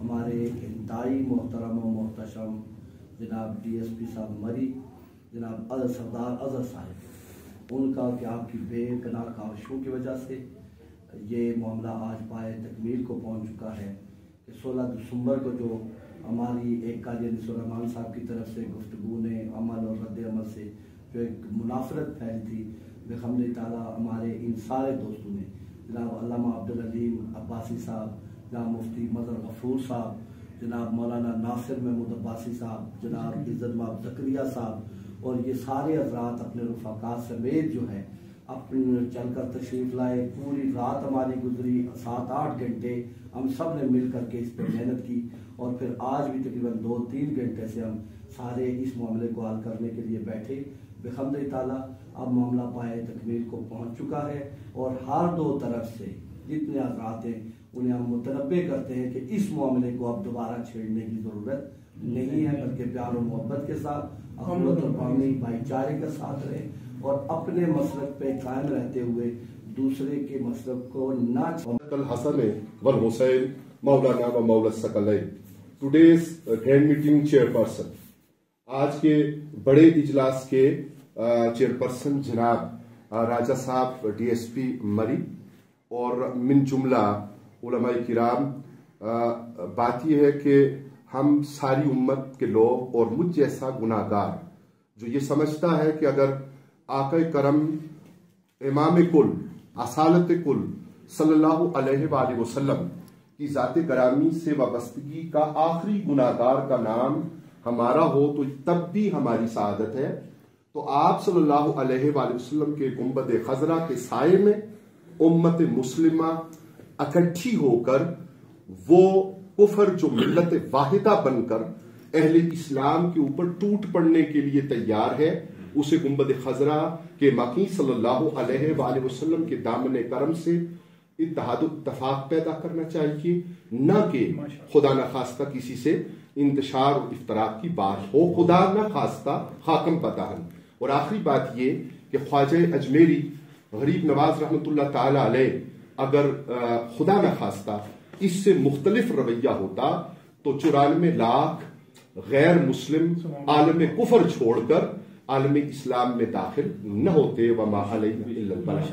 ہمارے انتہائی محترم و محتشم جناب DSP صاحب مری، جناب سردار اظہر صاحب، ان کا کہ آپ کی بے پناہ کاوشوں کی وجہ سے یہ معاملہ آج پائے تکمیل کو پہنچ چکا ہے کہ 16 دسمبر کو جو ہماری ایک قاضی انیس الرحمان صاحب کی طرف سے گفتگو نے عمل اور رد عمل سے جو ایک منافرت پھیلی تھی، بحمد تعالیٰ ہمارے ان سارے دوستوں نے، جناب علامہ عبدالعلیم عباسی صاحب، جناب مفتی مظہر غفور صاحب، جناب مولانا ناصر محمود عباسی صاحب، جناب عزت مآب زکریا صاحب، اور یہ سارے حضرات اپنے رفقا سمیت جو ہے اپنے چل کر تشریف لائے. پوری رات ہماری گزری، 7-8 گھنٹے ہم سب نے مل کر کے اس پہ محنت کی، اور پھر آج بھی تقریباً 2-3 گھنٹے سے ہم سارے اس معاملے کو حل کرنے کے لیے بیٹھے. بحمد تعالیٰ اب معاملہ پائے تکمیل کو پہنچ چکا ہے، اور ہر دو طرف سے جتنے حضرات ہیں انہیں ہم متنبع کرتے ہیں کہ اس معاملے کو اب دوبارہ چھیڑنے کی ضرورت نہیں ہے، بلکہ پیار و محبت کے ساتھ اخوت و بامی بھائی چارے کے ساتھ رہیں اور اپنے مسلک پہ قائم رہتے ہوئے دوسرے کے مسلک کو نہ الحسن والحسین مولانا و مولا الثقلین. Today's grand meeting chairperson, آج کے بڑے اجلاس کے چیئر پرسن جناب راجہ صاحب DSP مری، اور من جملہ علماء کرام، بات یہ ہے کہ ہم ساری امت کے لوگ اور مجھ جیسا گناہ گار جو یہ سمجھتا ہے کہ اگر آقا کرم امام کل اصالت کل صلی اللہ علیہ وآلہ وسلم کی ذات گرامی سے وابستگی کا آخری گناہ گار کا نام ہمارا ہو تو تب بھی ہماری سعادت ہے، تو آپ صلی اللہ علیہ وآلہ وسلم کے گنبد خضرا کے سائے میں امت مسلمہ اکٹھی ہو کر وہ کفر جو ملت واحدہ بن کر اہل اسلام کے اوپر ٹوٹ پڑنے کے لیے تیار ہے، اسے گنبد خضرا کے مکی صلی اللہ علیہ وآلہ وسلم کے دامن کرم سے اتحاد و اتفاق پیدا کرنا چاہیے، نہ کہ خدا نخواستہ کسی سے انتشار اور افتراق کی بات ہو، خدا نخواستہ خاکم پتاہن. اور آخری بات یہ کہ خواجہ اجمیری غریب نواز رحمۃ اللہ تعالی علیہ اگر خدا نخواستہ اس سے مختلف رویہ ہوتا تو 94 لاکھ غیر مسلم عالم کفر چھوڑ کر عالم اسلام میں داخل نہ ہوتے. وما علیہ الا البلاغ.